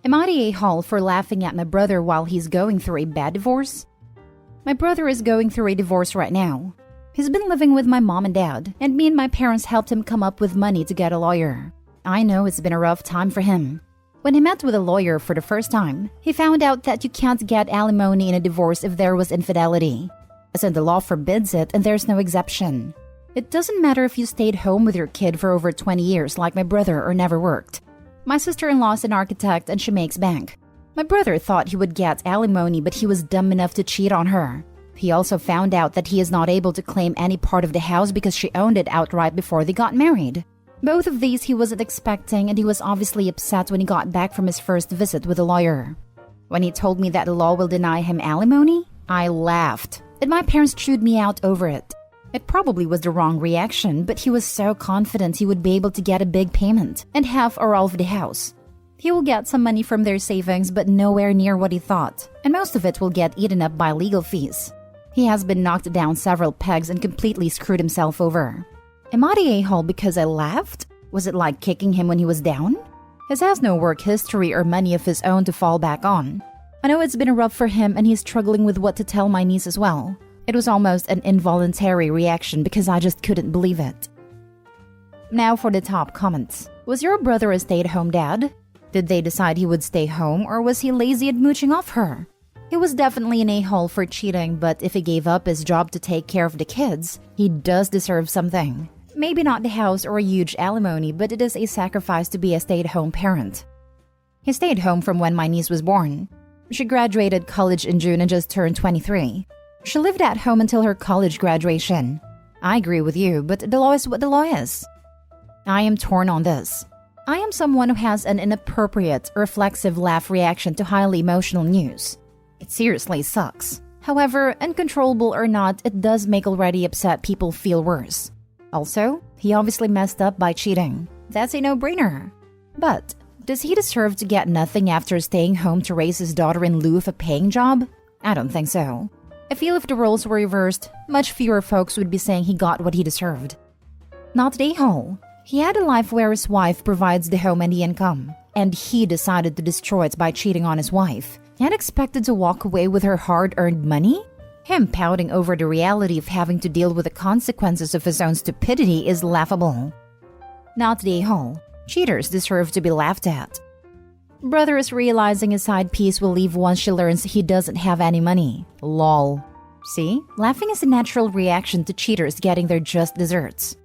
Am I the a-hole for laughing at my brother while he's going through a bad divorce? My brother is going through a divorce right now. He's been living with my mom and dad, and me and my parents helped him come up with money to get a lawyer. I know it's been a rough time for him. When he met with a lawyer for the first time, he found out that you can't get alimony in a divorce if there was infidelity. As in, the law forbids it and there's no exception. It doesn't matter if you stayed home with your kid for over 20 years like my brother or never worked. My sister-in-law is an architect and she makes bank. My brother thought he would get alimony, but he was dumb enough to cheat on her. He also found out that he is not able to claim any part of the house because she owned it outright before they got married. Both of these he wasn't expecting, and he was obviously upset when he got back from his first visit with a lawyer. When he told me that the law will deny him alimony, I laughed, and my parents chewed me out over it. It probably was the wrong reaction, but he was so confident he would be able to get a big payment and half or all of the house. He will get some money from their savings, but nowhere near what he thought, and most of it will get eaten up by legal fees. He has been knocked down several pegs and completely screwed himself over. Am I the a-hole because I laughed? Was it like kicking him when he was down? He has no work history or money of his own to fall back on. I know it's been rough for him and he's struggling with what to tell my niece as well. It was almost an involuntary reaction because I just couldn't believe it. Now for the top comments. Was your brother a stay-at-home dad? Did they decide he would stay home, or was he lazy at mooching off her? He was definitely an a-hole for cheating, but if he gave up his job to take care of the kids, he does deserve something. Maybe not the house or a huge alimony, but it is a sacrifice to be a stay-at-home parent. He stayed home from when my niece was born. She graduated college in June and just turned 23. She lived at home until her college graduation. I agree with you, but the law is what the law is. I am torn on this. I am someone who has an inappropriate, reflexive laugh reaction to highly emotional news. It seriously sucks. However, uncontrollable or not, it does make already upset people feel worse. Also, he obviously messed up by cheating. That's a no-brainer. But, does he deserve to get nothing after staying home to raise his daughter in lieu of a paying job? I don't think so. I feel if the roles were reversed, much fewer folks would be saying he got what he deserved. Not the a-hole. He had a life where his wife provides the home and the income, and he decided to destroy it by cheating on his wife, and expected to walk away with her hard-earned money? Him pouting over the reality of having to deal with the consequences of his own stupidity is laughable. Not the a-hole. Cheaters deserve to be laughed at. Brother is realizing his side piece will leave once she learns he doesn't have any money. Lol. See? Laughing is a natural reaction to cheaters getting their just desserts.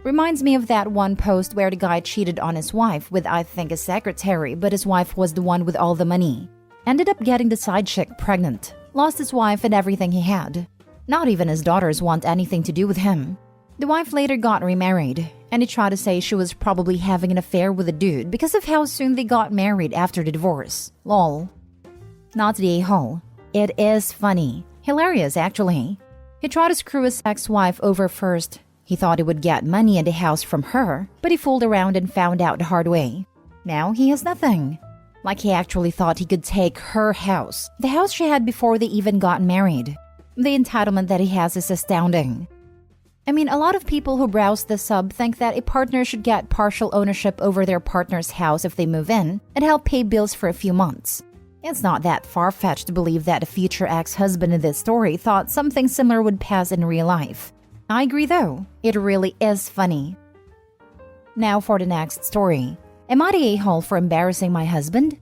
Reminds me of that one post where the guy cheated on his wife with, I think, a secretary, but his wife was the one with all the money. Ended up getting the side chick pregnant. Lost his wife and everything he had. Not even his daughters want anything to do with him. The wife later got remarried, and he tried to say she was probably having an affair with a dude because of how soon they got married after the divorce. Lol. Not the a-hole. It is funny. Hilarious, actually. He tried to screw his ex-wife over first. He thought he would get money and a house from her, but he fooled around and found out the hard way. Now he has nothing. Like he actually thought he could take her house, the house she had before they even got married. The entitlement that he has is astounding. I mean, a lot of people who browse this sub think that a partner should get partial ownership over their partner's house if they move in and help pay bills for a few months. It's not that far-fetched to believe that a future ex-husband in this story thought something similar would pass in real life. I agree though, it really is funny. Now for the next story. Am I the a-hole for embarrassing my husband?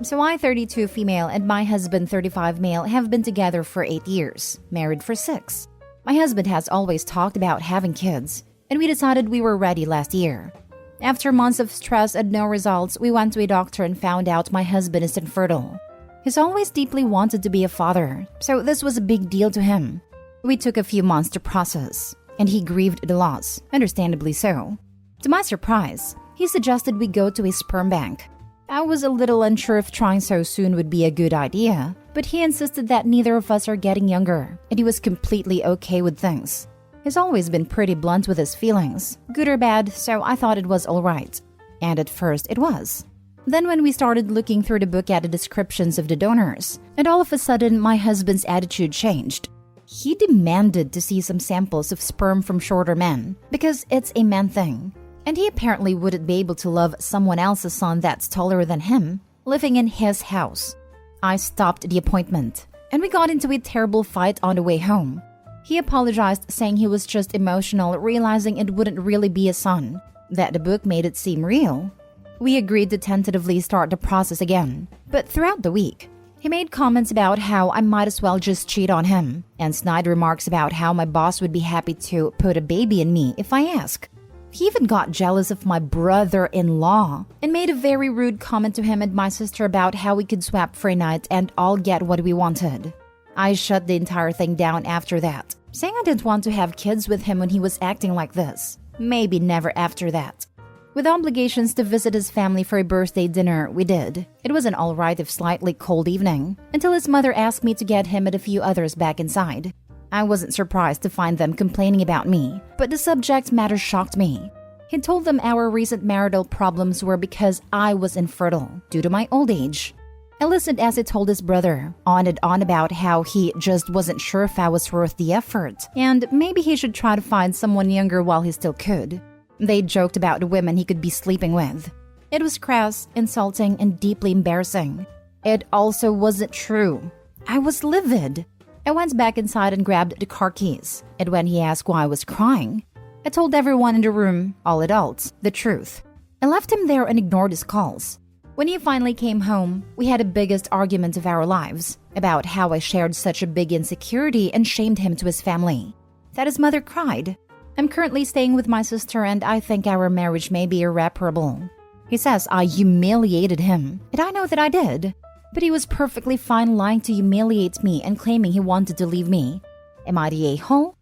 So I, 32 female, and my husband, 35 male, have been together for 8 years, married for 6. My husband has always talked about having kids, and we decided we were ready last year. After months of stress and no results, we went to a doctor and found out my husband is infertile. He's always deeply wanted to be a father, so this was a big deal to him. We took a few months to process, and he grieved the loss, understandably so. To my surprise, he suggested we go to a sperm bank. I was a little unsure if trying so soon would be a good idea, but he insisted that neither of us are getting younger, and he was completely okay with things. He's always been pretty blunt with his feelings, good or bad, so I thought it was alright. And at first it was. Then when we started looking through the book at the descriptions of the donors, and all of a sudden my husband's attitude changed. He demanded to see some samples of sperm from shorter men, because it's a man thing. And he apparently wouldn't be able to love someone else's son that's taller than him, living in his house. I stopped the appointment, and we got into a terrible fight on the way home. He apologized, saying he was just emotional, realizing it wouldn't really be a son, that the book made it seem real. We agreed to tentatively start the process again, but throughout the week, he made comments about how I might as well just cheat on him, and snide remarks about how my boss would be happy to put a baby in me if I ask. He even got jealous of my brother-in-law and made a very rude comment to him and my sister about how we could swap for a night and all get what we wanted. I shut the entire thing down after that, saying I didn't want to have kids with him when he was acting like this. Maybe never after that. With obligations to visit his family for a birthday dinner, we did. It was an alright if slightly cold evening, until his mother asked me to get him and a few others back inside. I wasn't surprised to find them complaining about me, but the subject matter shocked me. He told them our recent marital problems were because I was infertile, due to my old age. I listened as he told his brother, on and on about how he just wasn't sure if I was worth the effort, and maybe he should try to find someone younger while he still could. They joked about the women he could be sleeping with. It was crass, insulting, and deeply embarrassing. It also wasn't true. I was livid. I went back inside and grabbed the car keys, and when he asked why I was crying, I told everyone in the room, all adults, the truth. I left him there and ignored his calls. When he finally came home, we had the biggest argument of our lives about how I shared such a big insecurity and shamed him to his family. That his mother cried. I'm currently staying with my sister and I think our marriage may be irreparable. He says I humiliated him, and I know that I did. But he was perfectly fine lying to humiliate me and claiming he wanted to leave me. Am I the a-hole?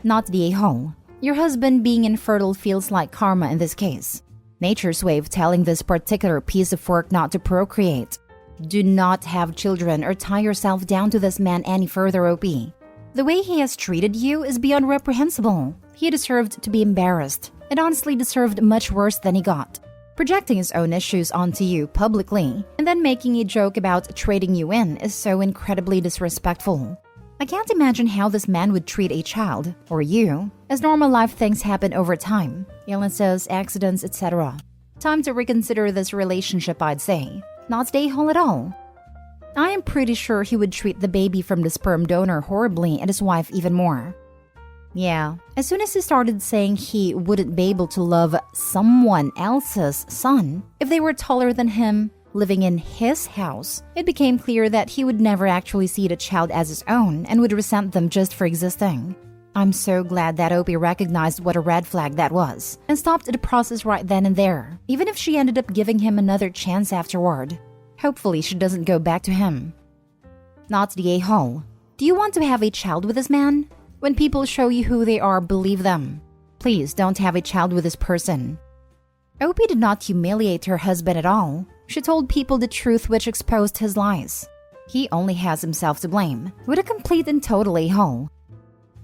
Not the a-hole. Your husband being infertile feels like karma in this case. Nature's way of telling this particular piece of work not to procreate. Do not have children or tie yourself down to this man any further, OP. The way he has treated you is beyond reprehensible. He deserved to be embarrassed, and honestly deserved much worse than he got. Projecting his own issues onto you publicly, and then making a joke about trading you in is so incredibly disrespectful. I can't imagine how this man would treat a child, or you, as normal life things happen over time. Illnesses, accidents, etc. Time to reconsider this relationship, I'd say. Not stay whole at all. I am pretty sure he would treat the baby from the sperm donor horribly and his wife even more. Yeah, as soon as he started saying he wouldn't be able to love someone else's son if they were taller than him, living in his house, it became clear that he would never actually see the child as his own and would resent them just for existing. I'm so glad that Opie recognized what a red flag that was and stopped the process right then and there, even if she ended up giving him another chance afterward. Hopefully she doesn't go back to him. Not the a-hole. Do you want to have a child with this man? When people show you who they are, believe them. Please don't have a child with this person. Opie did not humiliate her husband at all. She told people the truth, which exposed his lies. He only has himself to blame. What a complete and total a-hole.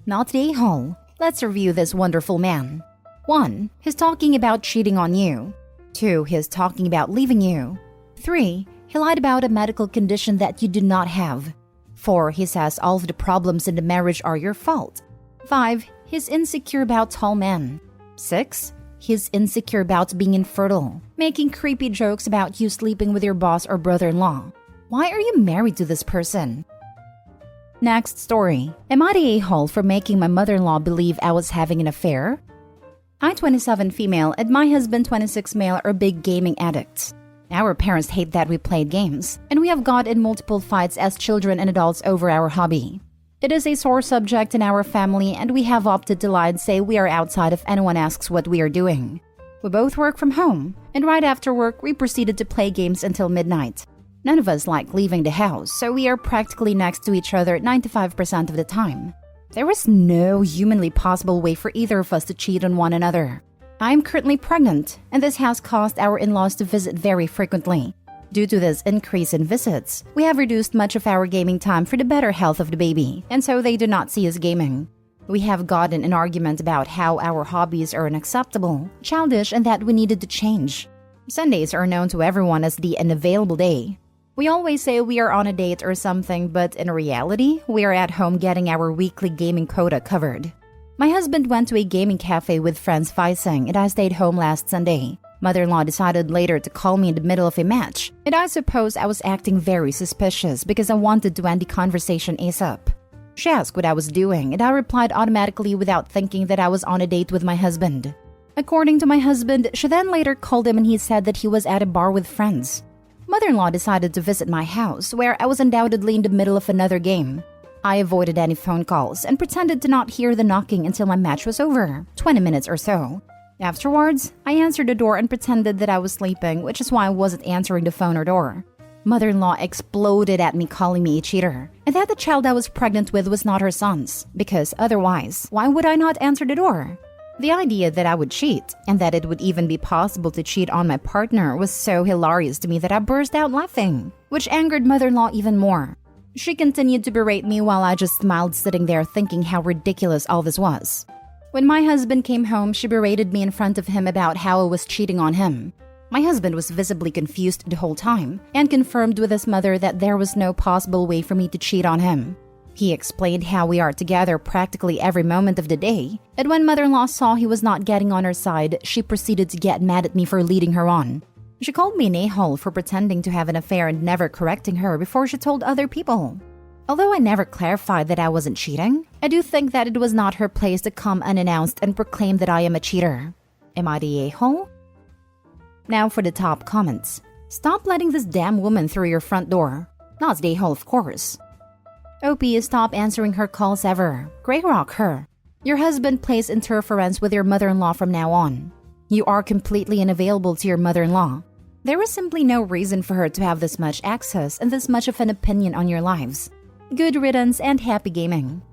Not the a-hole. Let's review this wonderful man. 1. He's talking about cheating on you. 2. He's talking about leaving you. 3. He lied about a medical condition that you do not have. 4. He says all of the problems in the marriage are your fault. 5. He's insecure about tall men. 6. He's insecure about being infertile, making creepy jokes about you sleeping with your boss or brother-in-law. Why are you married to this person? Next story. Am I the a-hole for making my mother-in-law believe I was having an affair? I, 27 female, and my husband, 26 male, are big gaming addicts. Our parents hate that we played games, and we have got in multiple fights as children and adults over our hobby. It is a sore subject in our family, and we have opted to lie and say we are outside if anyone asks what we are doing. We both work from home, and right after work, we proceeded to play games until midnight. None of us like leaving the house, so we are practically next to each other 95% of the time. There is no humanly possible way for either of us to cheat on one another. I am currently pregnant, and this has caused our in-laws to visit very frequently. Due to this increase in visits, we have reduced much of our gaming time for the better health of the baby, and so they do not see us gaming. We have gotten an argument about how our hobbies are unacceptable, childish, and that we needed to change. Sundays are known to everyone as the unavailable day. We always say we are on a date or something, but in reality, we are at home getting our weekly gaming quota covered. My husband went to a gaming cafe with friends Vising, and I stayed home last Sunday. Mother-in-law decided later to call me in the middle of a match, and I suppose I was acting very suspicious because I wanted to end the conversation ASAP. She asked what I was doing, and I replied automatically without thinking that I was on a date with my husband. According to my husband, she then later called him and he said that he was at a bar with friends. Mother-in-law decided to visit my house, where I was undoubtedly in the middle of another game. I avoided any phone calls and pretended to not hear the knocking until my match was over, 20 minutes or so. Afterwards, I answered the door and pretended that I was sleeping, which is why I wasn't answering the phone or door. Mother-in-law exploded at me, calling me a cheater, and that the child I was pregnant with was not her son's, because otherwise, why would I not answer the door? The idea that I would cheat, and that it would even be possible to cheat on my partner, was so hilarious to me that I burst out laughing, which angered mother-in-law even more. She continued to berate me while I just smiled, sitting there thinking how ridiculous all this was. When my husband came home, she berated me in front of him about how I was cheating on him. My husband was visibly confused the whole time and confirmed with his mother that there was no possible way for me to cheat on him. He explained how we are together practically every moment of the day, and when mother-in-law saw he was not getting on her side, she proceeded to get mad at me for leading her on. She called me an a-hole for pretending to have an affair and never correcting her before she told other people. Although I never clarified that I wasn't cheating, I do think that it was not her place to come unannounced and proclaim that I am a cheater. Am I the a-hole? Now for the top comments. Stop letting this damn woman through your front door. Not the a-hole, of course. OP, stop answering her calls ever. Grey rock her. Your husband plays interference with your mother-in-law from now on. You are completely unavailable to your mother-in-law. There is simply no reason for her to have this much access and this much of an opinion on your lives. Good riddance and happy gaming.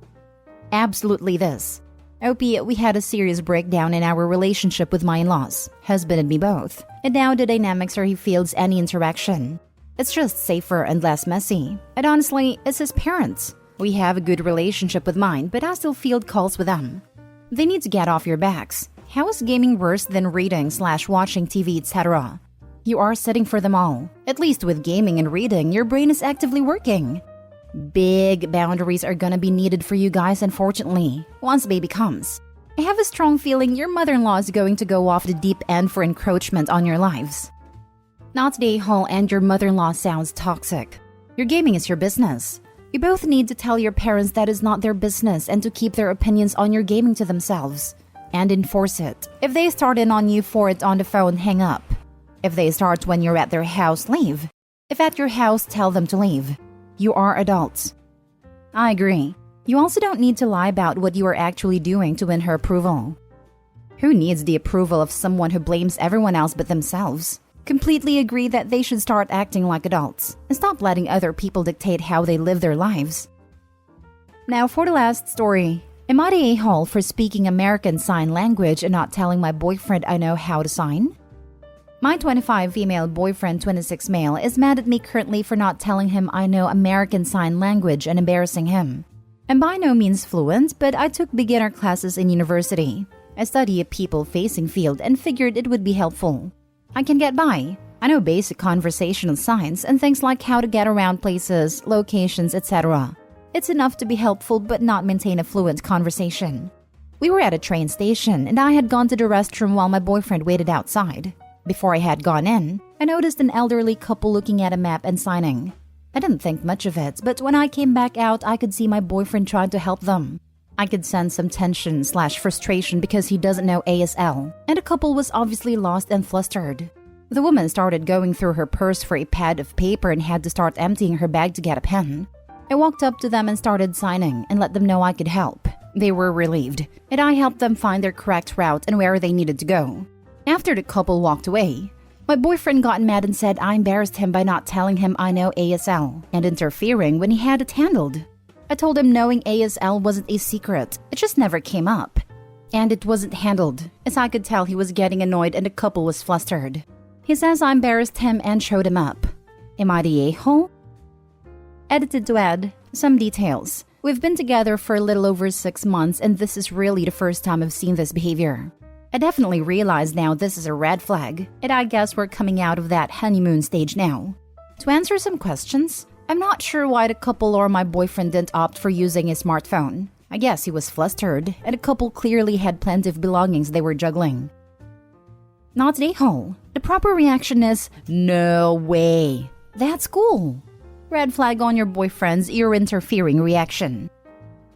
Absolutely this. OP, we had a serious breakdown in our relationship with my in-laws, husband and me both, and now the dynamics are he feels any interaction. It's just safer and less messy. And honestly, it's his parents. We have a good relationship with mine, but I still field calls with them. They need to get off your backs. How is gaming worse than reading/watching TV, etc.? You are sitting for them all. At least with gaming and reading, your brain is actively working. Big boundaries are gonna be needed for you guys, unfortunately, once baby comes. I have a strong feeling your mother-in-law is going to go off the deep end for encroachment on your lives. Not the a-hole, and your mother-in-law sounds toxic. Your gaming is your business. You both need to tell your parents that is not their business and to keep their opinions on your gaming to themselves. And enforce it. If they start in on you for it on the phone, hang up. If they start when you're at their house, leave. If at your house, tell them to leave. You are adults. I agree. You also don't need to lie about what you are actually doing to win her approval. Who needs the approval of someone who blames everyone else but themselves? Completely agree that they should start acting like adults and stop letting other people dictate how they live their lives. Now for the last story. Am I the a-hole for speaking American Sign Language and not telling my boyfriend I know how to sign? My 25 female boyfriend, 26 male, is mad at me currently for not telling him I know American Sign Language and embarrassing him. I'm by no means fluent, but I took beginner classes in university. I study a people-facing field and figured it would be helpful. I can get by. I know basic conversational signs and things like how to get around places, locations, etc. It's enough to be helpful but not maintain a fluent conversation. We were at a train station and I had gone to the restroom while my boyfriend waited outside. Before I had gone in, I noticed an elderly couple looking at a map and signing. I didn't think much of it, but when I came back out, I could see my boyfriend trying to help them. I could sense some tension/frustration because he doesn't know ASL, and the couple was obviously lost and flustered. The woman started going through her purse for a pad of paper and had to start emptying her bag to get a pen. I walked up to them and started signing and let them know I could help. They were relieved, and I helped them find their correct route and where they needed to go. After the couple walked away, my boyfriend got mad and said I embarrassed him by not telling him I know ASL and interfering when he had it handled. I told him knowing ASL wasn't a secret, it just never came up. And it wasn't handled, as I could tell he was getting annoyed and the couple was flustered. He says I embarrassed him and showed him up. Am I the a-hole? Edited to add some details. We've been together for a little over 6 months and this is really the first time I've seen this behavior. I definitely realize now this is a red flag, and I guess we're coming out of that honeymoon stage now. To answer some questions, I'm not sure why the couple or my boyfriend didn't opt for using a smartphone. I guess he was flustered, and the couple clearly had plenty of belongings they were juggling. Not a-hole. The proper reaction is, no way. That's cool. Red flag on your boyfriend's ear-interfering reaction.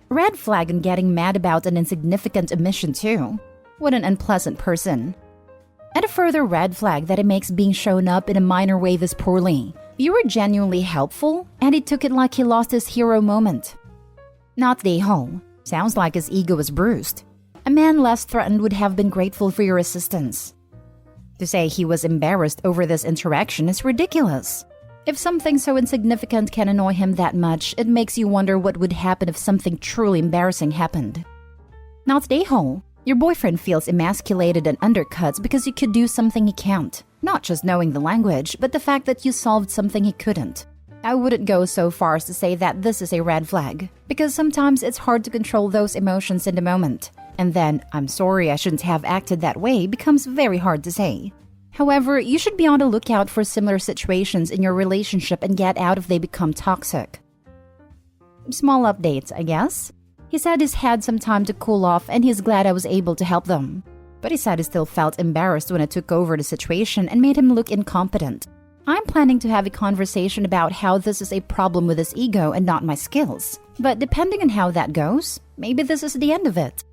Red flag on getting mad about an insignificant omission too. What an unpleasant person. And a further red flag that it makes being shown up in a minor way this poorly. You were genuinely helpful, and he took it like he lost his hero moment. Not the home. Sounds like his ego was bruised. A man less threatened would have been grateful for your assistance. To say he was embarrassed over this interaction is ridiculous. If something so insignificant can annoy him that much, it makes you wonder what would happen if something truly embarrassing happened. Not the hole. Your boyfriend feels emasculated and undercut because you could do something he can't. Not just knowing the language, but the fact that you solved something he couldn't. I wouldn't go so far as to say that this is a red flag, because sometimes it's hard to control those emotions in the moment. And then, I'm sorry I shouldn't have acted that way becomes very hard to say. However, you should be on the lookout for similar situations in your relationship and get out if they become toxic. Small updates, I guess. He said he's had some time to cool off and he's glad I was able to help them. But he said he still felt embarrassed when I took over the situation and made him look incompetent. I'm planning to have a conversation about how this is a problem with his ego and not my skills. But depending on how that goes, maybe this is the end of it.